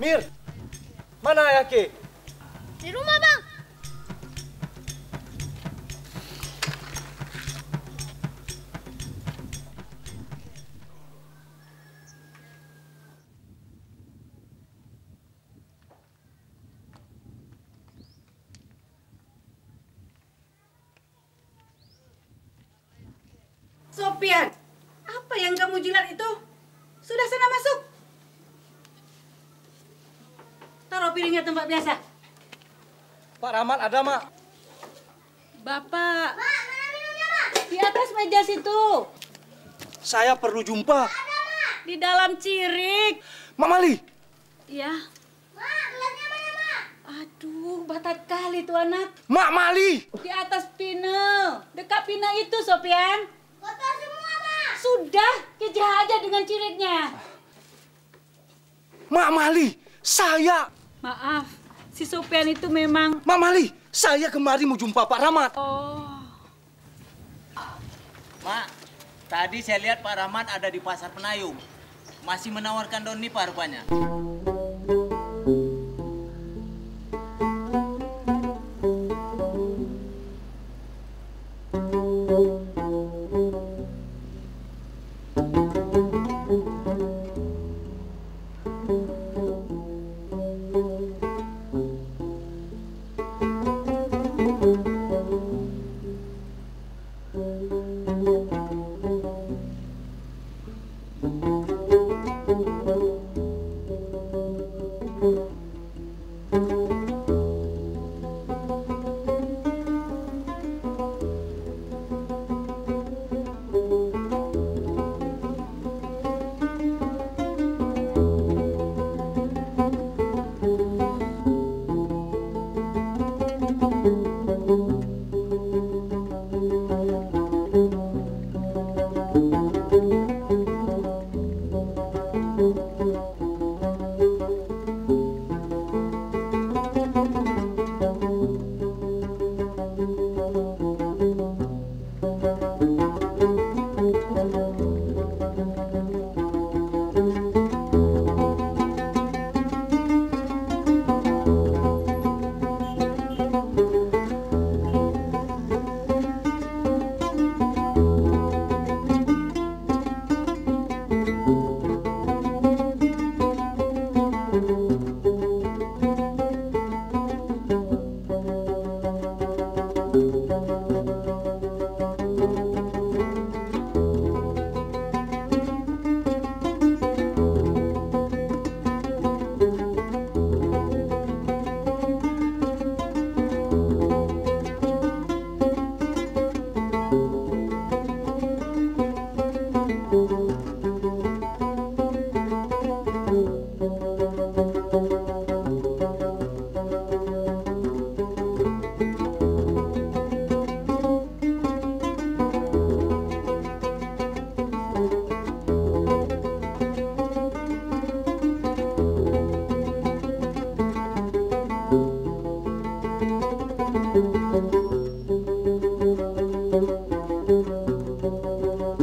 Mir, mana Ayake? Di rumah, Bang. Sopian, apa yang kamu jilat itu? Sudah sana masuk. Taruh piringnya tempat biasa. Pak Rahmat ada, Mak. Bapak. Mak, mana minumnya, Mak? Di atas meja situ. Saya perlu jumpa. Ada, Mak. Di dalam cirik. Mak Mali. Ya. Mak, gelasnya mana, Mak? Aduh, batat kali tuh anak. Mak Mali. Di atas pina. Dekat pina itu, Sopian. Kotor semua, Mak. Sudah, kejar aja dengan ciriknya. Mak Mali, saya. Maaf, si Sopian itu memang... Mak Mali, saya kemari mau jumpa Pak Rahmat. Oh. Mak, tadi saya lihat Pak Rahmat ada di Pasar Penayung. Masih menawarkan daun nipah rupanya.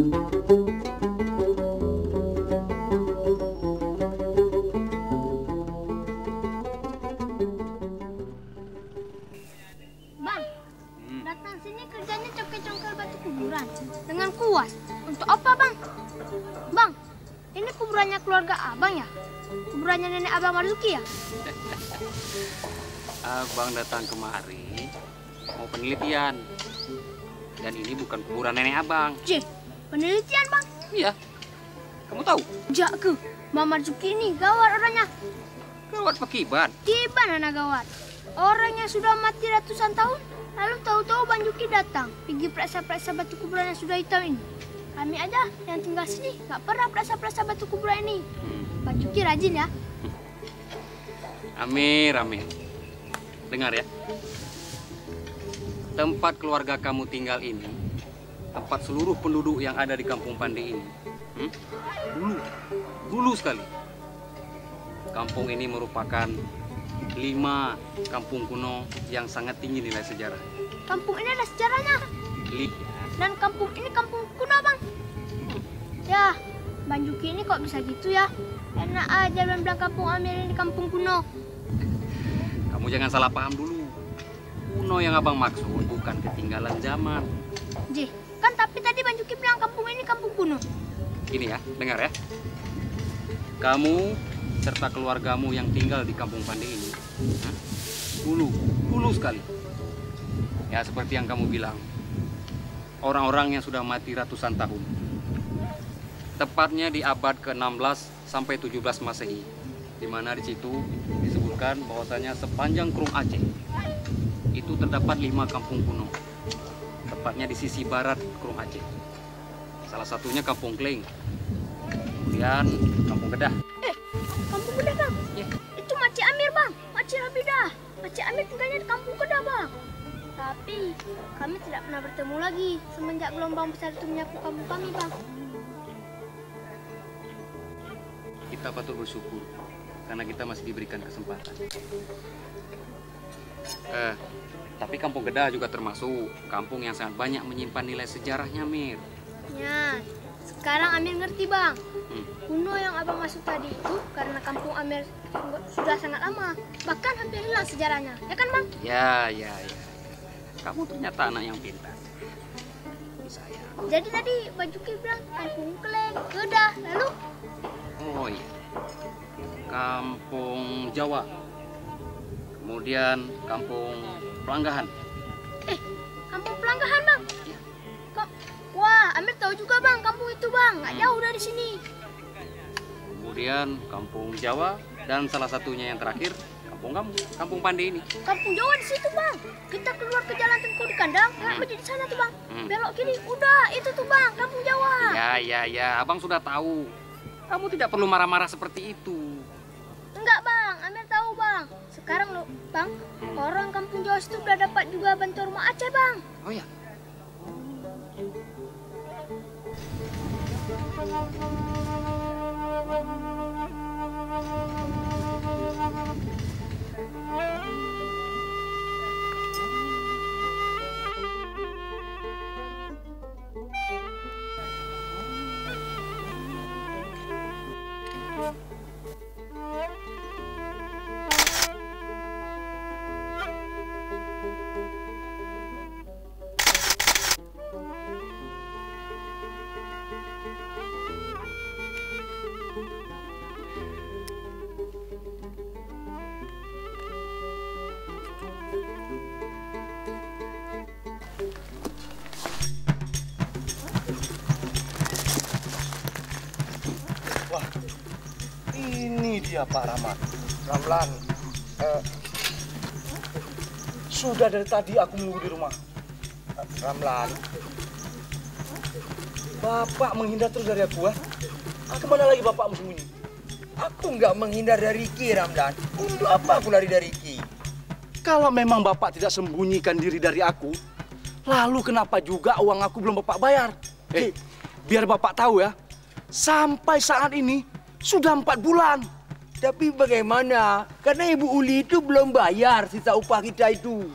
Bang, datang sini kerjanya congkel-congkel batu kuburan dengan kuas. Untuk apa, Bang? Bang, ini kuburannya keluarga Abang ya? Kuburannya nenek Abang Marzuki ya? Abang datang kemari mau penelitian. Dan ini bukan kuburan nenek abang. Penelitian, Bang? Iya. Kamu tahu? Jak ke, Bang Marzuki ini gawat orangnya. Gawat Pakiban. Kiban anak gawat. Orangnya sudah mati ratusan tahun, lalu tahu-tahu Bang Juki datang, pergi periksa-periksa batu kuburan yang sudah hitam ini. Kami aja yang tinggal sini nggak pernah periksa-periksa batu kuburan ini. Bang Juki rajin ya. Amir. Dengar ya. Tempat keluarga kamu tinggal ini, tempat seluruh penduduk yang ada di Kampung Pandi ini. Dulu sekali. Kampung ini merupakan 5 kampung kuno yang sangat tinggi nilai sejarah. Kampung ini ada sejarahnya. Dan kampung ini kampung kuno, Bang. Ya, Bang Juki ini kok bisa gitu ya? Enak aja bilang kampung Amir ini kampung kuno. Kamu jangan salah paham dulu. Kuno yang abang maksud bukan ketinggalan zaman. Kan tapi tadi Bang Juki bilang kampung ini kampung kuno. Ini ya, dengar ya. Kamu serta keluargamu yang tinggal di Kampung Pandi ini, dulu sekali. Ya seperti yang kamu bilang, orang-orang yang sudah mati ratusan tahun. Tepatnya di abad ke-16 sampai 17 Masehi, di mana di situ disebutkan bahwasanya sepanjang Krung Aceh itu terdapat 5 kampung kuno, tepatnya di sisi barat Krung Aceh. Salah satunya Kampung Kleng, kemudian Kampung Kedah. Kampung Kedah, Bang? Ya. Itu Makcik Amir, Bang. Makcik Rabidah. Makcik Amir tinggalnya di Kampung Kedah, Bang. Tapi kami tidak pernah bertemu lagi semenjak gelombang besar itu menyapu kampung kami, Bang. Kita patut bersyukur karena kita masih diberikan kesempatan. Tapi Kampung Kedah juga termasuk kampung yang sangat banyak menyimpan nilai sejarahnya, Mir. Ya, sekarang Amir ngerti, Bang. Kuno yang Abang masuk tadi itu karena kampung Amir sudah sangat lama. Bahkan hampir hilang sejarahnya. Ya kan, Bang? Ya. Kamu ternyata anak yang pintar. Sayang. Jadi tadi Bang Juki bilang Kampung Kleng, Kedah, lalu? Oh iya. Kampung Jawa. Kemudian Kampung Pelanggahan. Kampung Pelanggahan, Bang? Ya. Wah, Amir tahu juga, Bang, kampung itu, Bang. Nggak jauh dari sini. Kemudian Kampung Jawa dan salah satunya yang terakhir kampung kamu, Kampung Pandi ini. Kampung Jawa di situ, Bang. Kita keluar ke jalan Tengku di Kandang, lewat masjid di sana tuh, Bang. Belok kiri, udah itu tuh, Bang, Kampung Jawa. Ya, abang sudah tahu. Kamu tidak perlu marah-marah seperti itu. Enggak, Bang, Amir tahu, Bang. Sekarang lo, Bang, orang Kampung Jawa situ udah dapat juga bantuan rumah Aceh, Bang. Oh ya. Wah, ini dia Pak Rahmat. Ramlan, sudah dari tadi aku menunggu di rumah. Ramlan, Bapak menghindar terus dari aku, Kemana lagi Bapak sembunyi? Aku nggak menghindar dari Ki, Ramlan. Untuk apa aku lari dari Ki? Kalau memang Bapak tidak sembunyikan diri dari aku, lalu kenapa juga uang aku belum Bapak bayar? Biar Bapak tahu ya, sampai saat ini sudah 4 bulan. Tapi bagaimana? Karena Ibu Uli itu belum bayar sisa upah kita itu.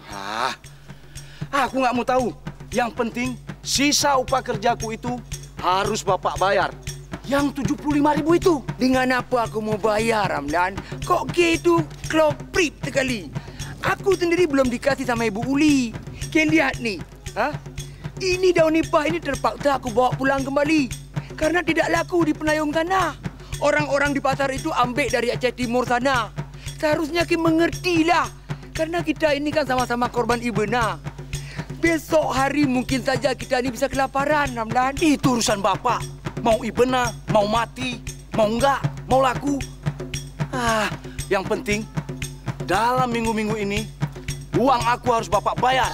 Aku nggak mau tahu. Yang penting sisa upah kerjaku itu harus Bapak bayar yang 75.000 itu. Dengan apa aku mau bayar, Ramlan? Kok gitu kloprip sekali. Aku sendiri belum dikasih sama Ibu Uli. Kalian lihat nih. Ini daun nipah ini terpaksa aku bawa pulang kembali. Karena tidak laku di Penayung sana. Orang-orang di pasar itu ambil dari Aceh Timur sana. Seharusnya kita mengertilah. Karena kita ini kan sama-sama korban Ibena. Besok hari mungkin saja kita ini bisa kelaparan, Ramlan. Itu urusan Bapak. Mau Ibena, mau mati, mau enggak, mau laku. Yang penting dalam minggu-minggu ini uang aku harus Bapak bayar.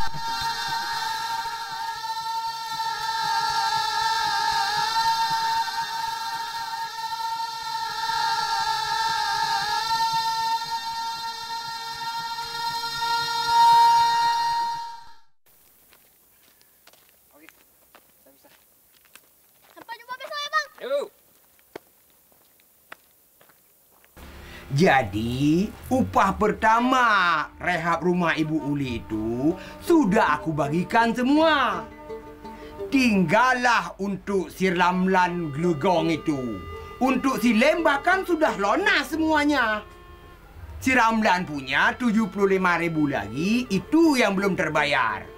Sampai jumpa besok ya, Bang. Jadi, upah pertama rehab rumah Ibu Uli itu sudah aku bagikan semua. Tinggallah untuk si Ramlan Glegong itu. Untuk si Lem bahkan sudah lunas semuanya. Si Ramlan punya 75.000 lagi, itu yang belum terbayar.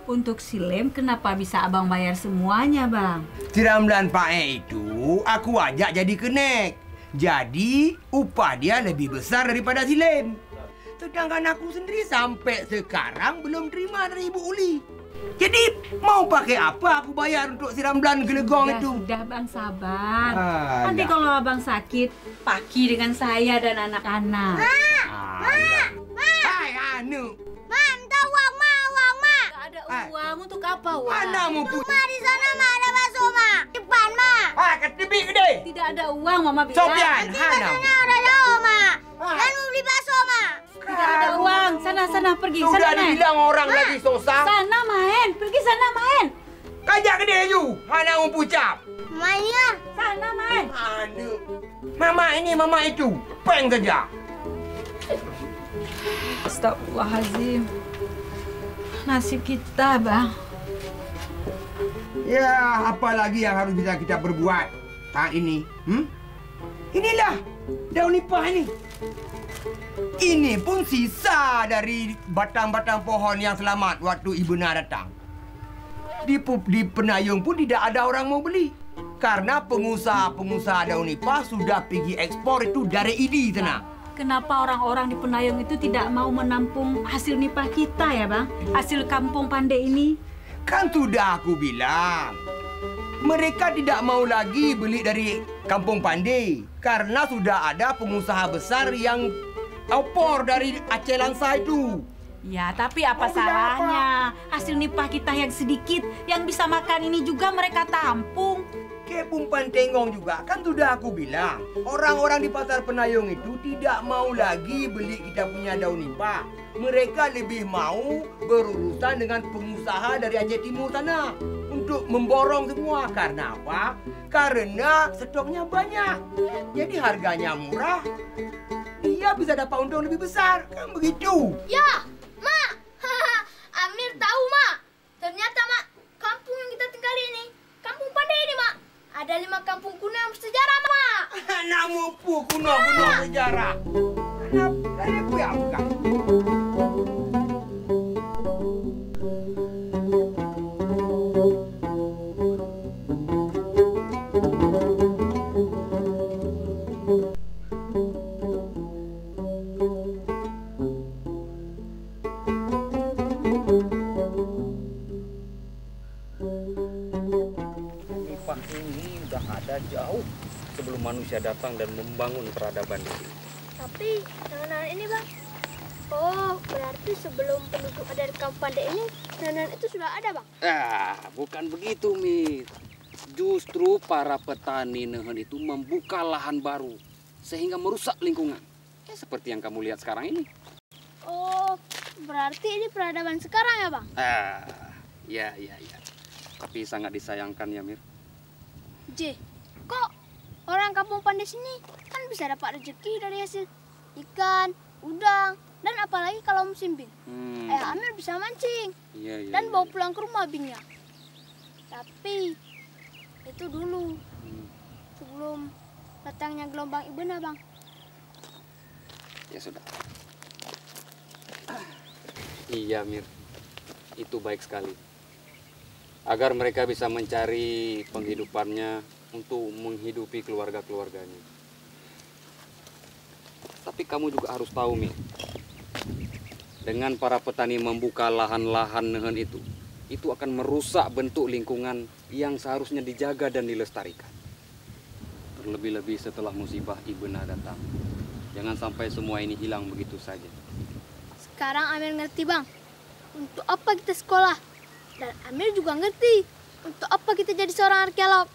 Untuk si Lem, kenapa bisa abang bayar semuanya, Bang? Si Ramlan Pae itu aku ajak jadi kenek. Jadi upah dia lebih besar daripada si Lem. Sedangkan aku sendiri sampai sekarang belum terima dari Ibu Uli. Jadi mau pakai apa aku bayar untuk si Ramlan Glegong itu? Sudah, Bang, sabar. Alah. Nanti kalau abang sakit, pagi dengan saya dan anak-anak. Hai Anu. Ma, minta uang, Ma. Gak ada uang, untuk apa uang? Mana mau Ma, di sana, Ma, ada bakso, Ma. Depan, Ma. Ketibik gede. Tidak ada uang, Mama bilang. Sopian, Hana. Udah jauh, Ma. Dan mau beli bakso, Ma. Tidak ada uang. Sana pergi. Sudah Sana main. dibilang orang lagi susah. Sana main. Pergi sana main. Kajak gede you. Hana mau pucap. Ma, ya. Sana main. Anu. Mama ini, mama itu. Peng saja. Astagfirullahaladzim. Nasib kita, Bang. Ya, apalagi yang harus bisa kita berbuat saat ini? Inilah daun nipah ini. Ini pun sisa dari batang-batang pohon yang selamat waktu Ibena datang. Di Penayung pun tidak ada orang mau beli. Karena pengusaha daun nipah sudah pergi ekspor itu dari ID sana. Kenapa orang-orang di Penayung itu tidak mau menampung hasil nipah kita ya, Bang? Hasil kampung Pandai ini. Kan sudah aku bilang. Mereka tidak mau lagi beli dari kampung Pandai. Karena sudah ada pengusaha besar yang opor dari Aceh Langsa itu. Ya, tapi apa salahnya? Hasil nipah kita yang sedikit, yang bisa makan ini juga mereka tampung. Kepumpan Tenggong juga, kan sudah aku bilang. Orang-orang di pasar Penayung itu tidak mau lagi beli kita punya daun nipah. Mereka lebih mau berurusan dengan pengusaha dari Aceh Timur sana. Untuk memborong semua. Karena apa? Karena stoknya banyak. Jadi harganya murah. Dia bisa dapat untung lebih besar. Kan begitu? Ya, Ma. Amir tahu, Ma. Ternyata, Ma, kampung yang kita tinggali ini, kampung Pandai ini, Ma. Ada 5 kampung kuno yang bersejarah, Ma. Anak mupu kuno sejarah. Anak dari apa ya bukan? Jauh sebelum manusia datang dan membangun peradaban ini. Tapi nenek ini, Bang. Oh, berarti sebelum penduduk ada di kampung Pandai ini, nenek itu sudah ada, Bang. Bukan begitu, Mit. Justru para petani nehen itu membuka lahan baru sehingga merusak lingkungan. Ya, seperti yang kamu lihat sekarang ini. Oh, berarti ini peradaban sekarang ya, Bang? Ya. Tapi sangat disayangkan ya, Mir. Kok orang kampung Pandai sini kan bisa dapat rezeki dari hasil ikan, udang, dan apalagi kalau musim bin. Amir bisa mancing dan bawa pulang ke rumah binnya. Tapi Itu dulu. Sebelum datangnya gelombang Ibuna, Bang. Ya sudah. Iya, Mir. Itu baik sekali. Agar mereka bisa mencari penghidupannya untuk menghidupi keluarga-keluarganya. Tapi kamu juga harus tahu, Mir. Dengan para petani membuka lahan-lahan nehen itu akan merusak bentuk lingkungan yang seharusnya dijaga dan dilestarikan. Terlebih-lebih setelah musibah Ibuna datang. Jangan sampai semua ini hilang begitu saja. Sekarang Amir ngerti, Bang. Untuk apa kita sekolah? Dan Amir juga ngerti untuk apa kita jadi seorang arkeolog.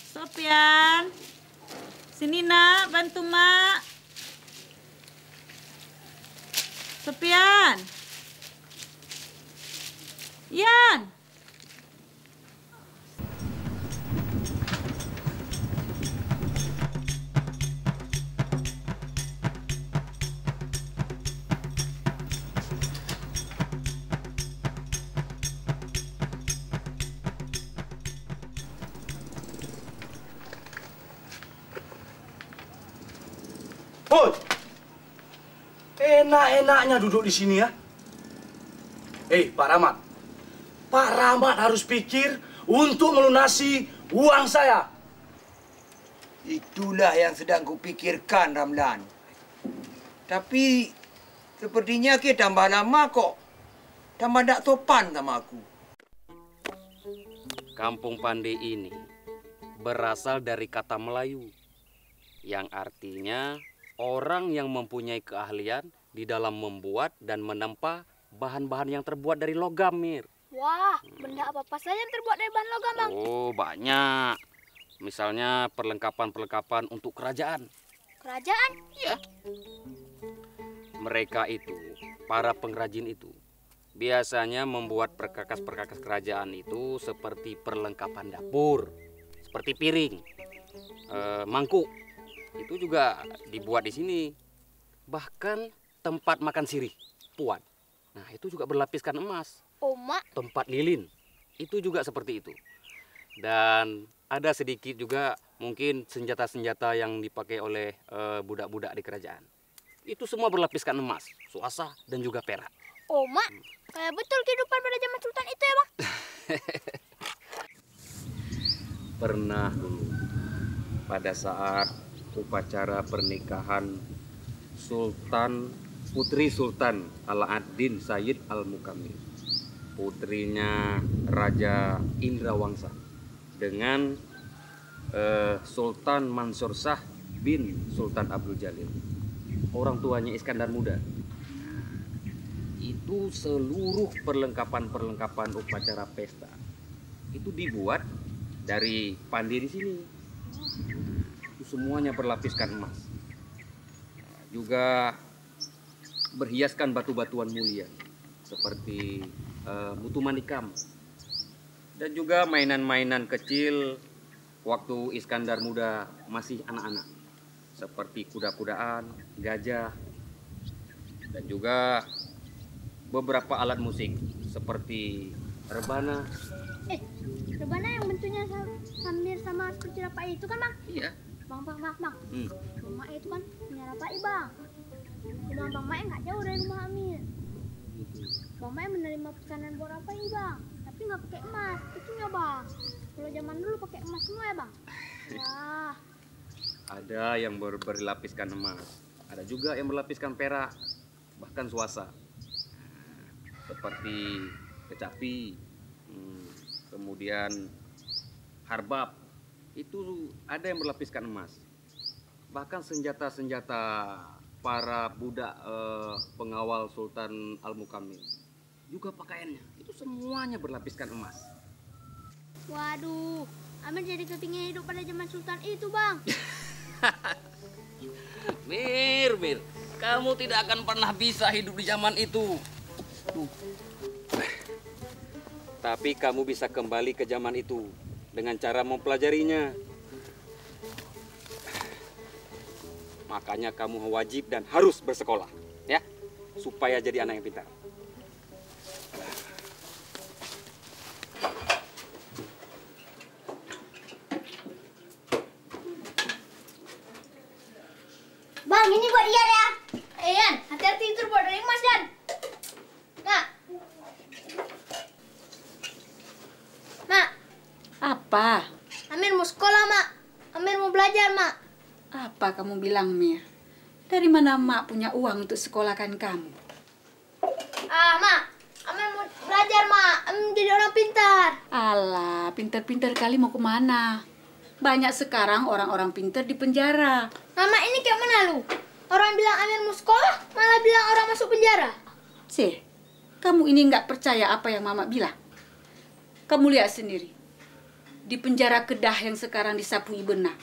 Sopian, sini nak, bantu mak. Sopian, Yan. Hoi, enak-enaknya duduk di sini ya. Pak Rahmat. Pak Rahmat harus pikir untuk melunasi uang saya. Itulah yang sedang kupikirkan, Ramlan. Tapi sepertinya kita tambah lama kok. Tambah tak sopan sama aku. Kampung Pandai ini berasal dari kata Melayu yang artinya orang yang mempunyai keahlian di dalam membuat dan menempa bahan-bahan yang terbuat dari logam, Mir. Wah, benda apa saja yang terbuat dari bahan logam, Bang? Oh, banyak. Misalnya perlengkapan-perlengkapan untuk kerajaan. Kerajaan? Iya. Mereka itu, para pengrajin itu, biasanya membuat perkakas-perkakas kerajaan itu seperti perlengkapan dapur, seperti piring, mangkuk. Itu juga dibuat di sini. Bahkan tempat makan sirih, puan. Nah, itu juga berlapiskan emas. Oma. Tempat lilin, itu juga seperti itu. Dan ada sedikit juga mungkin senjata-senjata yang dipakai oleh budak-budak di kerajaan. Itu semua berlapiskan emas, suasa, dan juga perak. Oma, kayak betul kehidupan pada zaman Sultan itu ya, Bang? Pernah dulu, pada saat upacara pernikahan Putri Sultan Alaaddin Sayyid Al-Mukamil, putrinya Raja Indrawangsa, dengan Sultan Mansur Shah bin Sultan Abdul Jalil, orang tuanya Iskandar Muda. Itu seluruh perlengkapan-perlengkapan upacara pesta itu dibuat dari pandai di sini. Itu semuanya berlapiskan emas. Juga berhiaskan batu-batuan mulia seperti mutu manikam. Dan juga mainan-mainan kecil waktu Iskandar Muda masih anak-anak, seperti kuda-kudaan, gajah, dan juga beberapa alat musik seperti rebana. Rebana yang bentuknya hampir sama seperti rapai itu kan, Bang? Iya. Bang. Rumah itu kan punya rapai, Bang. Rumah Bang Mae nggak jauh dari rumah Amir. Bang Mae menerima pesanan buat rapai, Bang. Tapi nggak pakai emas, itu ya, Bang. Kalau zaman dulu pakai emas semua ya, Bang. Wah, Ada yang berlapiskan emas, ada juga yang berlapiskan perak, bahkan suasa. Seperti kecapi, kemudian harbab, itu ada yang berlapiskan emas. Bahkan senjata-senjata para budak pengawal Sultan Al-Mukamil, juga pakaiannya, itu semuanya berlapiskan emas. Waduh, Amir jadi kepingin hidup pada zaman Sultan itu, Bang. Mir, kamu tidak akan pernah bisa hidup di zaman itu. Tapi kamu bisa kembali ke zaman itu dengan cara mempelajarinya. Makanya kamu wajib dan harus bersekolah, ya, supaya jadi anak yang pintar. Bang, ini buat dia ya. Yan, hati-hati itu buat dari Mas Dan. Mak. Mak. Apa? Amir mau sekolah, Mak. Amir mau belajar, Mak. Apa kamu bilang, Mir? Dari mana Mak punya uang untuk sekolahkan kamu? Mak. Amir mau belajar, Mak. Amir jadi orang pintar. Alah, pinter-pinter kali mau kemana? Banyak sekarang orang-orang pinter di penjara. Mama, ini kayak mana lu? Orang bilang Amir mau sekolah, malah bilang orang masuk penjara. Sih, kamu ini nggak percaya apa yang Mama bilang? Kamu lihat sendiri. Di penjara Kedah yang sekarang disapu Ibena.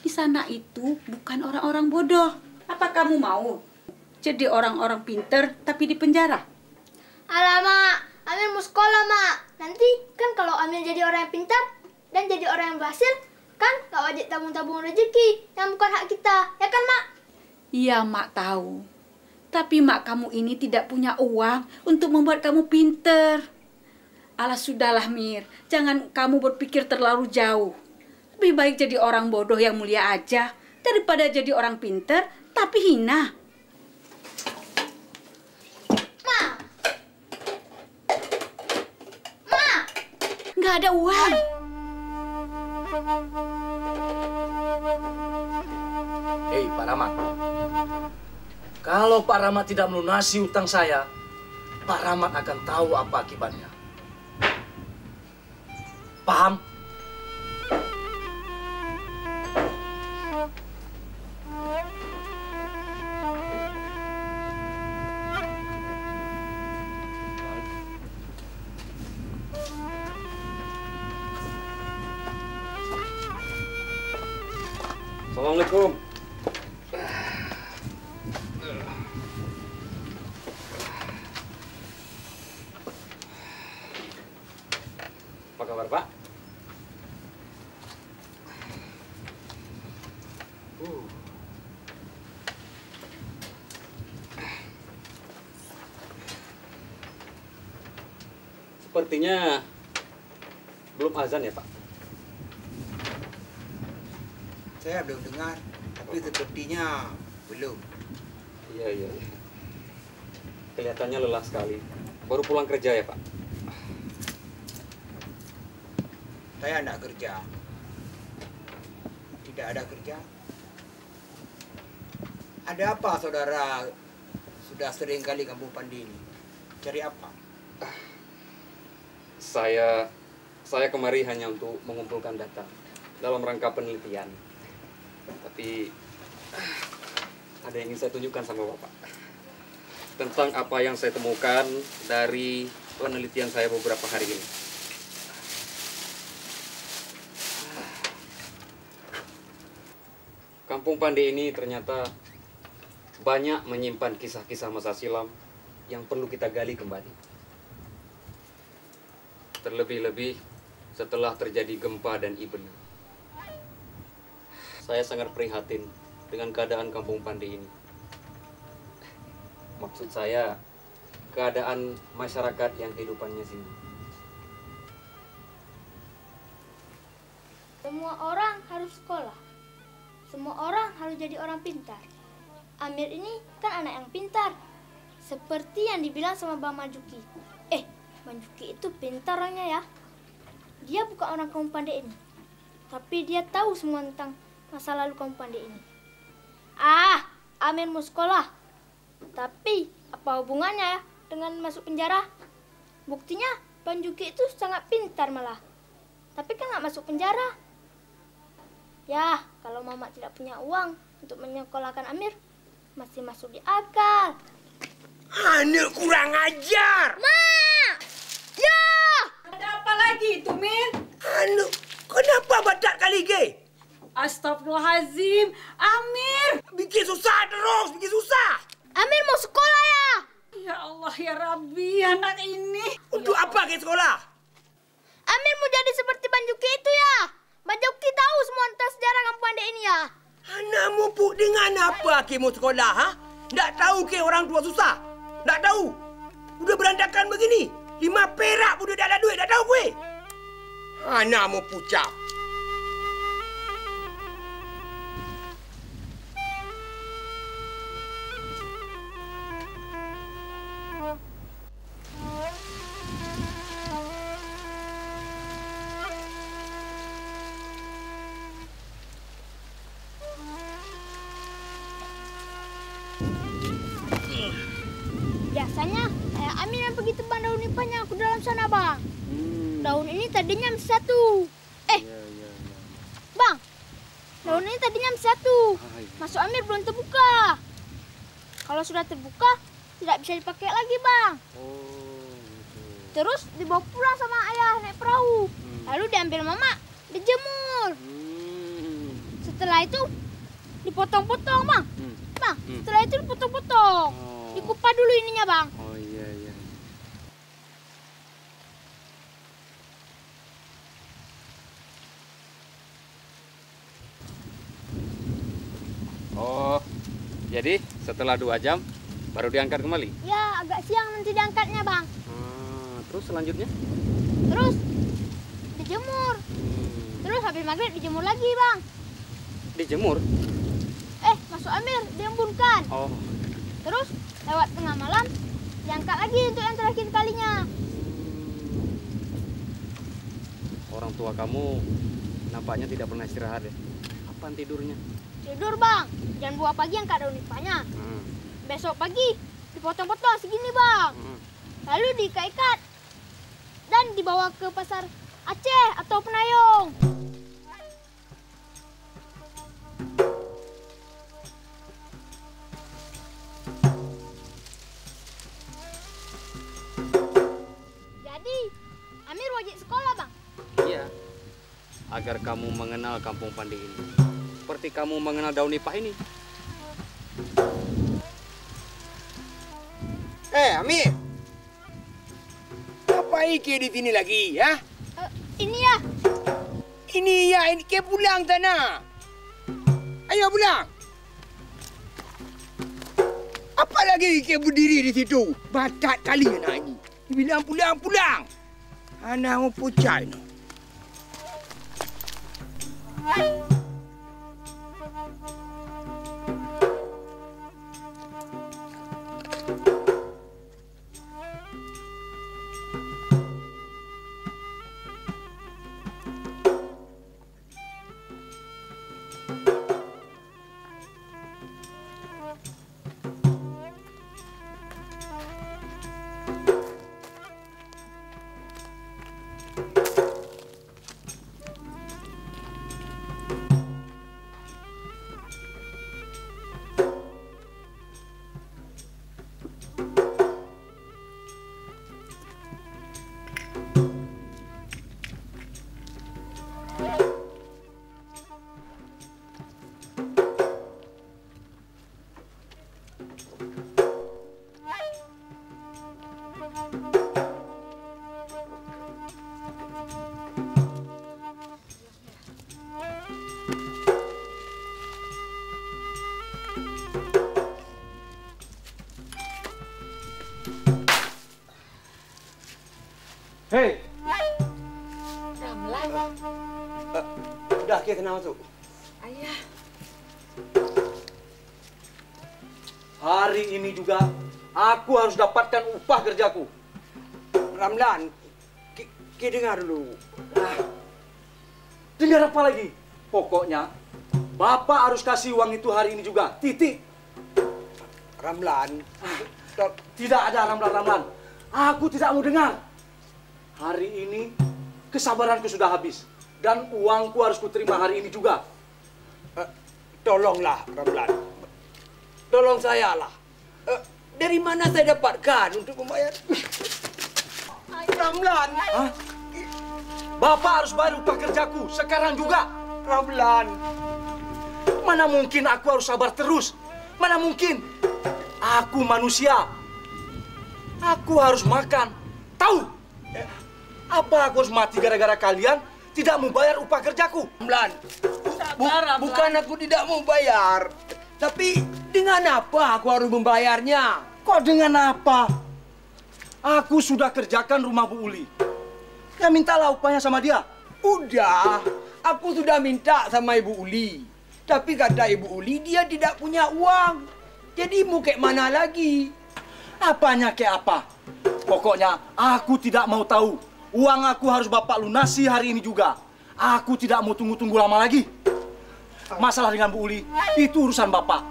Di sana itu bukan orang-orang bodoh. Apa kamu mau jadi orang-orang pinter tapi di penjara? Alah, Mak. Amir mau sekolah, Mak. Nanti kan kalau Amir jadi orang yang pintar dan jadi orang yang berhasil, kan gak wajib tabung-tabung rezeki yang bukan hak kita. Ya kan, Mak? Iya, Mak tahu. Tapi Mak kamu ini tidak punya uang untuk membuat kamu pinter. Alah, sudahlah, Mir. Jangan kamu berpikir terlalu jauh. Lebih baik jadi orang bodoh yang mulia aja daripada jadi orang pinter tapi hina. Ma! Ma! Nggak ada uang. Hei, Pak Rahmat. Kalau Pak Rahmat tidak melunasi utang saya, Pak Rahmat akan tahu apa akibatnya. Paham? Assalamualaikum. Apa kabar, Pak? Sepertinya belum azan ya, Pak? Saya belum dengar, tapi sepertinya belum. Iya. Kelihatannya lelah sekali. Baru pulang kerja ya, Pak? Saya tidak kerja. Tidak ada kerja. Ada apa, saudara? Sudah sering kali Kampung Pandi ini. Cari apa? Saya kemari hanya untuk mengumpulkan data dalam rangka penelitian. Tapi ada yang ingin saya tunjukkan sama Bapak tentang apa yang saya temukan dari penelitian saya beberapa hari ini. Kampung Pandi ini ternyata banyak menyimpan kisah-kisah masa silam yang perlu kita gali kembali. Terlebih-lebih setelah terjadi gempa dan Ibena. Saya sangat prihatin dengan keadaan Kampung Pandi ini. Maksud saya, keadaan masyarakat yang kehidupannya sini. Semua orang harus sekolah. Semua orang harus jadi orang pintar. Amir ini kan anak yang pintar. Seperti yang dibilang sama Bang Manjuki. Bang Juki itu pintar orangnya ya. Dia bukan orang Kampung Pandi ini. Tapi dia tahu semua tentang masa lalu kamu pandai ini. Ah, Amir mau sekolah. Tapi apa hubungannya ya dengan masuk penjara? Buktinya Bang Juki itu sangat pintar malah. Tapi kan nggak masuk penjara. Ya, kalau Mama tidak punya uang untuk menyekolahkan Amir, masih masuk di akal. Anak kurang ajar. Ma! Ya! Ada apa lagi itu, Mir? Anak, kenapa batak kali ke? Astagfirullahaladzim, Amir. Bikin susah terus, bikin susah. Amir mau sekolah ya? Ya Allah, ya Rabbi, anak ini. Untuk apa ke sekolah? Amir mau jadi seperti Bang Juki itu ya? Bang Juki tahu semua tentang sejarah kampung Anda ini ya? Anak mumpuk dengan apa ke mau sekolah, ha? Tak tahu ke orang tua susah? Tak tahu? Udah berantakan begini. 5 perak pun dah ada duit, tak tahu gue? Anak mau pucap. Biasanya Amir yang pergi tebang daun nipahnya aku dalam sana, Bang. Daun ini tadinya masih satu. Bang, daun ini tadinya masih satu. Masuk Amir belum terbuka. Kalau sudah terbuka, tidak bisa dipakai lagi, Bang. Terus dibawa pulang sama ayah naik perahu. Lalu diambil Mama, dijemur. Setelah itu dipotong-potong, Bang. Bang, setelah itu dipotong-potong. Dikupas dulu ininya, Bang. Oh iya iya. Oh, jadi setelah 2 jam baru diangkat kembali? Ya, agak siang nanti diangkatnya, Bang. Terus selanjutnya? Terus dijemur. Terus habis maghrib dijemur lagi, Bang. Dijemur? Masuk Amir, diembunkan. Oh. Terus lewat tengah malam diangkat lagi untuk yang terakhir kalinya. Orang tua kamu nampaknya tidak pernah istirahat ya? Kapan tidurnya? Tidur, Bang. Jam 2 pagi angkat daun nipahnya. Besok pagi dipotong-potong segini, Bang. Lalu diikat-ikat dan dibawa ke pasar Aceh atau Penayung. Jadi, Amir wajib sekolah, Bang. Iya. Agar kamu mengenal kampung Pandi ini. Seperti kamu mengenal daun nipah ini. Amir. Apa iki di sini lagi, ya? Ini ya. Ini ya, ini ke pulang sana. Ayo pulang. Apa lagi ke berdiri di situ? Batat kali anak ini. Bilang pulang. Anak mau pucat ni. Hei, Ramlan, Dah kita kena masuk. ayah. hari ini juga aku harus dapatkan upah kerjaku. Ramlan, kita dengar dulu. Dengar apa lagi? Pokoknya Bapak harus kasih uang itu hari ini juga. Titik. Ramlan. Tidak ada Ramlan. Aku tidak mau dengar. Hari ini kesabaranku sudah habis. Dan uangku harus kuterima hari ini juga. Tolonglah, Ramlan. Tolong saya lah. Dari mana saya dapatkan untuk membayar? Ramlan. Hah? Bapak harus bayar upah kerjaku sekarang juga. Ramlan. Mana mungkin aku harus sabar terus? Mana mungkin? Aku manusia. Aku harus makan. Tahu? Apa aku harus mati gara-gara kalian tidak membayar upah kerjaku? Ramlan. Bukan aku tidak mau bayar. Tapi dengan apa aku harus membayarnya? Kok dengan apa? Aku sudah kerjakan rumah Bu Uli. Ya mintalah upahnya sama dia. Udah, aku sudah minta sama Ibu Uli. Tapi kata Ibu Uli dia tidak punya uang. Jadi mau kayak mana lagi? Apanya kayak apa? Pokoknya aku tidak mau tahu. Uang aku harus Bapak lunasi hari ini juga. Aku tidak mau tunggu-tunggu lama lagi. Masalah dengan Bu Uli, itu urusan Bapak.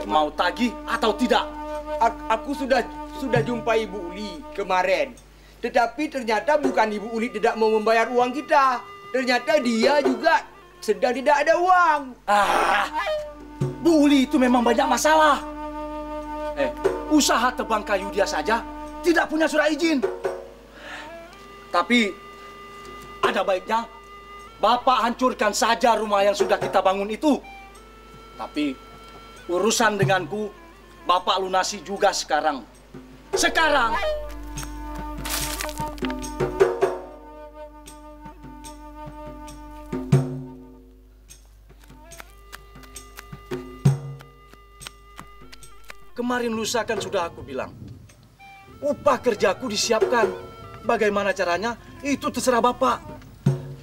Mau tagih atau tidak? Aku sudah jumpa Ibu Uli kemarin. Tetapi ternyata bukan Ibu Uli tidak mau membayar uang kita. Ternyata dia juga sedang tidak ada uang. Bu Uli itu memang banyak masalah. Usaha tebang kayu dia saja tidak punya surat izin. Tapi ada baiknya Bapak hancurkan saja rumah yang sudah kita bangun itu. Tapi urusan denganku Bapak lunasi juga sekarang. Sekarang. Kemarin lusa kan sudah aku bilang. Upah kerjaku disiapkan. Bagaimana caranya? Itu terserah Bapak.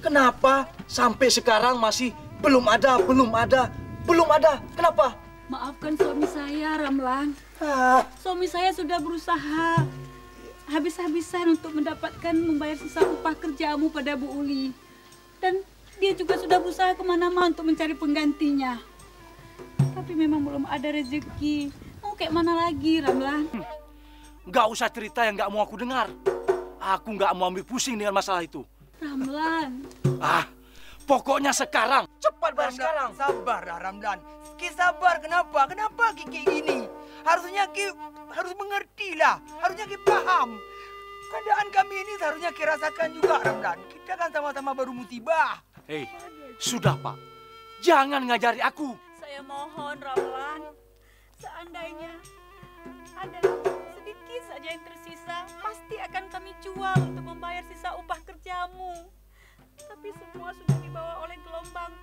Kenapa sampai sekarang masih belum ada? Kenapa? Maafkan suami saya, Ramlan. Suami saya sudah berusaha habis-habisan untuk membayar sisa upah kerjamu pada Bu Uli. Dan dia juga sudah berusaha kemana-mana untuk mencari penggantinya. Tapi memang belum ada rezeki. Mau kayak mana lagi, Ramlan? Nggak usah cerita yang nggak mau aku dengar. Aku nggak mau ambil pusing dengan masalah itu. Ramlan. Pokoknya sekarang. Cepat bayar sekarang. Sabarlah, Ramlan. Ki sabar, kenapa? Kenapa Ki gini? Harusnya Ki harus mengerti lah. Harusnya Ki paham. Keadaan kami ini seharusnya Ki rasakan juga, Ramlan. Kita kan sama-sama baru musibah. Hei, sudah Pak. Jangan ngajari aku. Saya mohon, Ramlan. Seandainya ada sedikit saja yang tersisa, pasti akan kami jual untuk membayar sisa upah kerjamu. Tapi semua sudah dibawa oleh gelombang.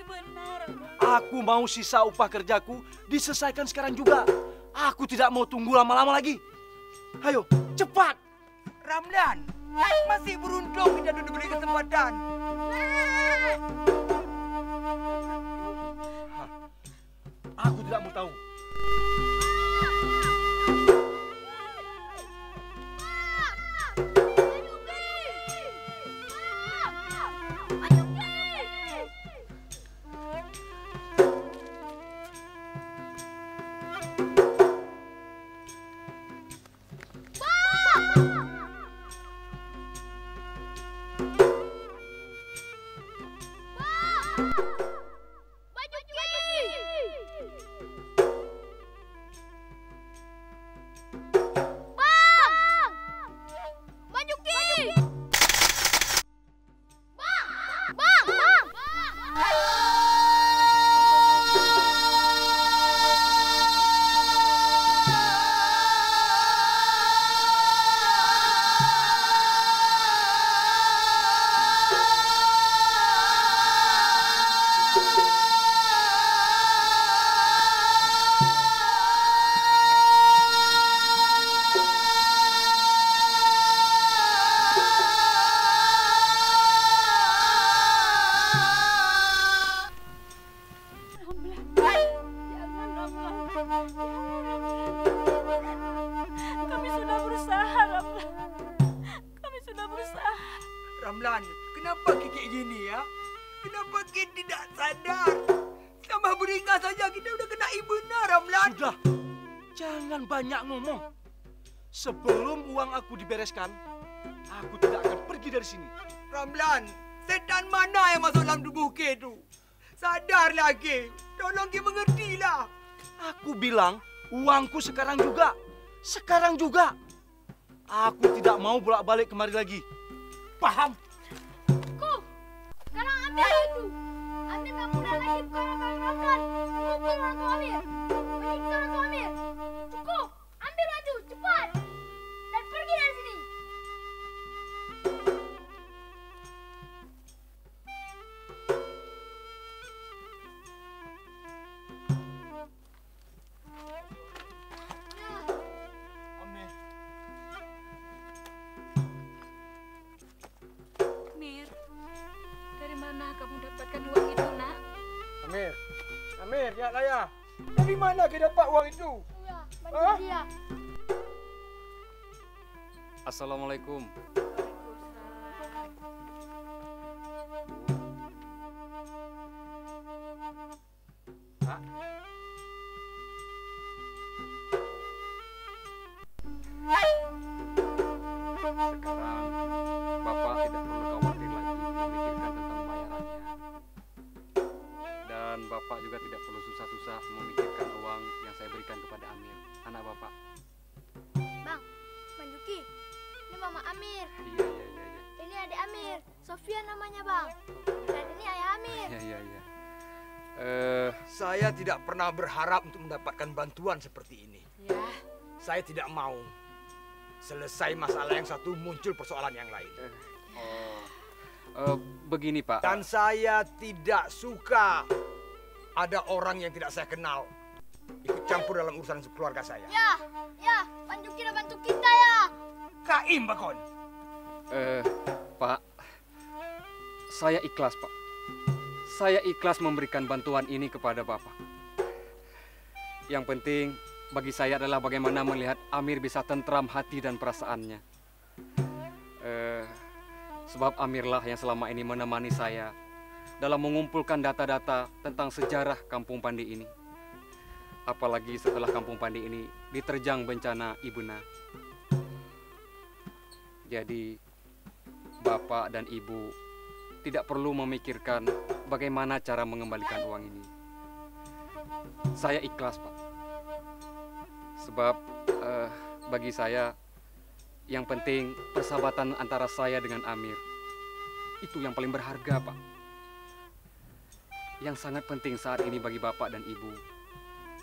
Benar, Ramlan. Aku mau sisa upah kerjaku diselesaikan sekarang juga. Aku tidak mau tunggu lama-lama lagi. Ayo, cepat. Ramlan, masih beruntung kita diberi kesempatan. Aku tidak mau tahu. Kami sudah berusaha, Ramlan. Kami sudah berusaha. Ramlan, kenapa Ki kayak gini ya? Kenapa Ki tidak sadar? beringas saja kita udah kena Ibuna, Ramlan. Sudah, jangan banyak ngomong. Sebelum uang aku dibereskan, aku tidak akan pergi dari sini. Ramlan, setan mana yang masuk dalam tubuh Ki itu? Sadar lagi, tolong Ki mengertilah. Aku bilang uangku sekarang juga. Sekarang juga. Aku tidak mau bolak-balik kemari lagi. Paham? Ku, sekarang ambil itu. Ambil kamu dan lagi bukan mukul orang tua Amir. Menyiksa orang tua Amir. Cukup, ambil baju, cepat. Dan pergi dari sini. Mir, dari mana kamu dapatkan uang itu, nak? Amir, lihatlah ya. Dari mana Ki dapat uang itu? Ya, bantu dia. Assalamualaikum. Hah? Sekarang Bapak tidak perlu khawatir lagi memikirkan tentang bayarannya. Dan Bapak juga tidak perlu susah-susah memikirkan uang yang saya berikan kepada Amir, anak Bapak. Bang, Bang Juki, ini Mama Amir. Iya. Ini adik Amir, Sofia namanya Bang. Dan ini ayah Amir. Iya. Saya tidak pernah berharap untuk mendapatkan bantuan seperti ini. Ya, Saya tidak mau. Selesai masalah yang satu, muncul persoalan yang lain. Begini Pak. Dan saya tidak suka ada orang yang tidak saya kenal ikut campur dalam urusan keluarga saya. Ya, Bang Juki udah bantu kita ya. Kaim, Bakon. Pak, saya ikhlas Pak. Saya ikhlas memberikan bantuan ini kepada Bapak. Yang penting bagi saya adalah bagaimana melihat Amir bisa tentram hati dan perasaannya. Sebab Amirlah yang selama ini menemani saya dalam mengumpulkan data-data tentang sejarah Kampung Pandi ini. Apalagi setelah Kampung Pandi ini diterjang bencana Ibuna. Jadi, Bapak dan Ibu tidak perlu memikirkan bagaimana cara mengembalikan uang ini. Saya ikhlas, Pak. Sebab bagi saya yang penting persahabatan antara saya dengan Amir itu yang paling berharga, Pak. Yang sangat penting saat ini bagi Bapak dan Ibu,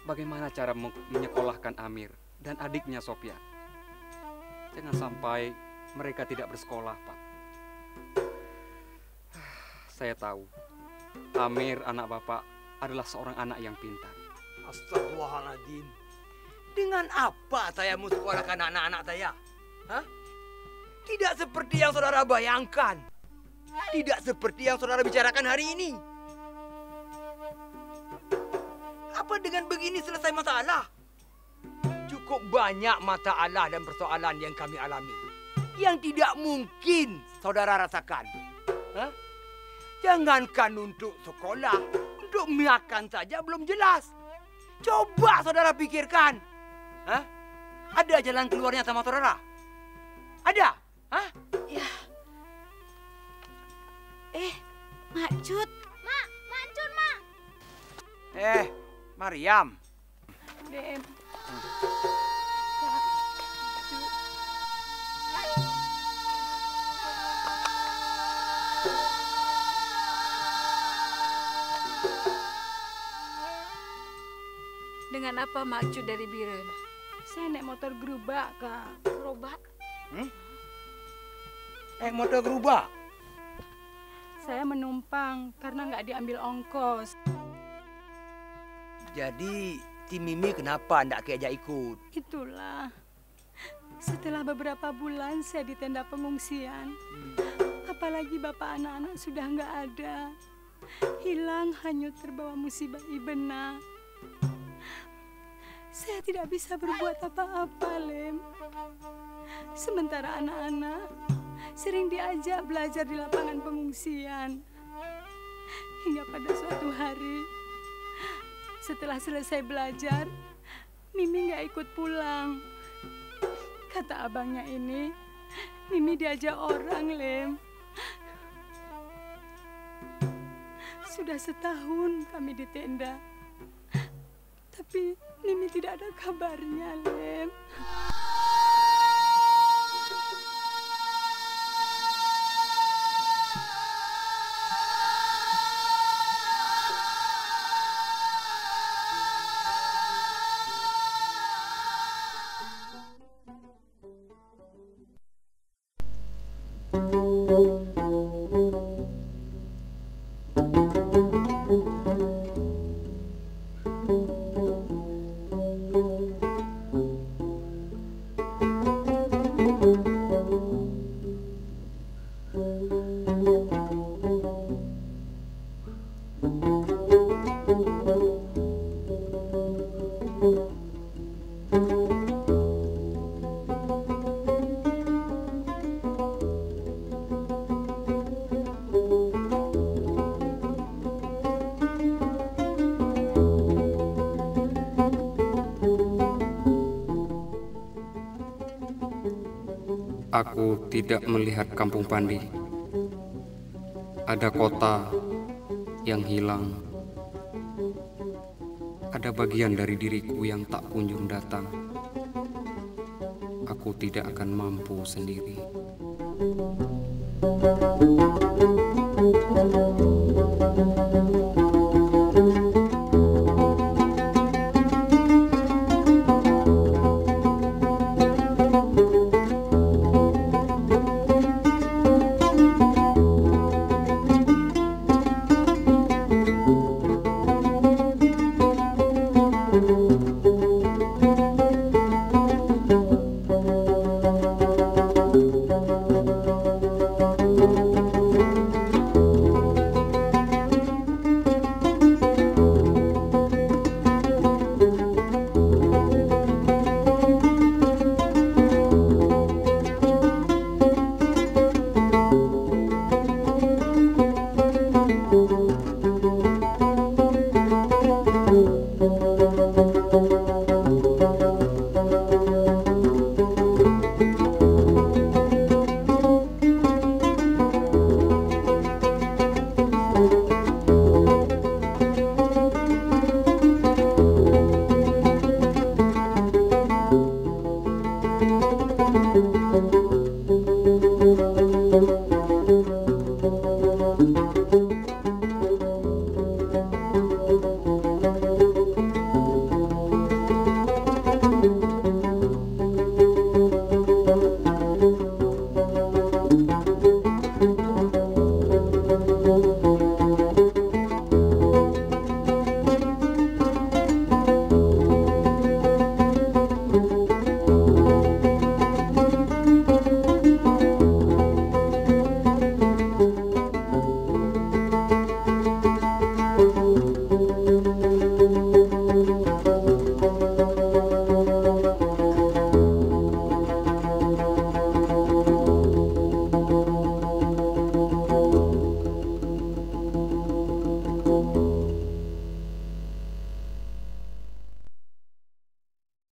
bagaimana cara menyekolahkan Amir dan adiknya Sofia. Jangan sampai mereka tidak bersekolah, Pak. Saya tahu Amir, anak Bapak, adalah seorang anak yang pintar. Astagfirullahaladzim. Dengan apa saya mau sekolahkan anak-anak saya? Hah? Tidak seperti yang saudara bayangkan. Tidak seperti yang saudara bicarakan hari ini. Apa dengan begini selesai masalah? Cukup banyak masalah dan persoalan yang kami alami, yang tidak mungkin saudara rasakan. Hah? Jangankan untuk sekolah, untuk makan saja belum jelas. Coba saudara pikirkan. Hah? Ada jalan keluarnya sama saudara? Ada? Hah? ya. Mak Cut. Mak, mancur, Mak. Mariam. Dem. Dengan apa Mak Cut dari Biren? Saya naik motor gerobak, Kak. Gerobak? Motor gerobak. Saya menumpang karena nggak diambil ongkos. Jadi, si Mimi kenapa ndak diajak ikut? Itulah. Setelah beberapa bulan saya di tenda pengungsian. Apalagi bapak anak-anak sudah nggak ada. Hilang hanyut terbawa musibah Ibena. Saya tidak bisa berbuat apa-apa, Lem. Sementara anak-anak sering diajak belajar di lapangan pengungsian. Hingga pada suatu hari, Setelah selesai belajar, Mimi nggak ikut pulang. Kata abangnya ini, Mimi diajak orang, Lem. Sudah setahun kami di tenda, tapi Mimi tidak ada kabarnya, Lem. Aku tidak melihat Kampung Pandi. Ada kota yang hilang. Ada bagian dari diriku yang tak kunjung datang. Aku tidak akan mampu sendiri.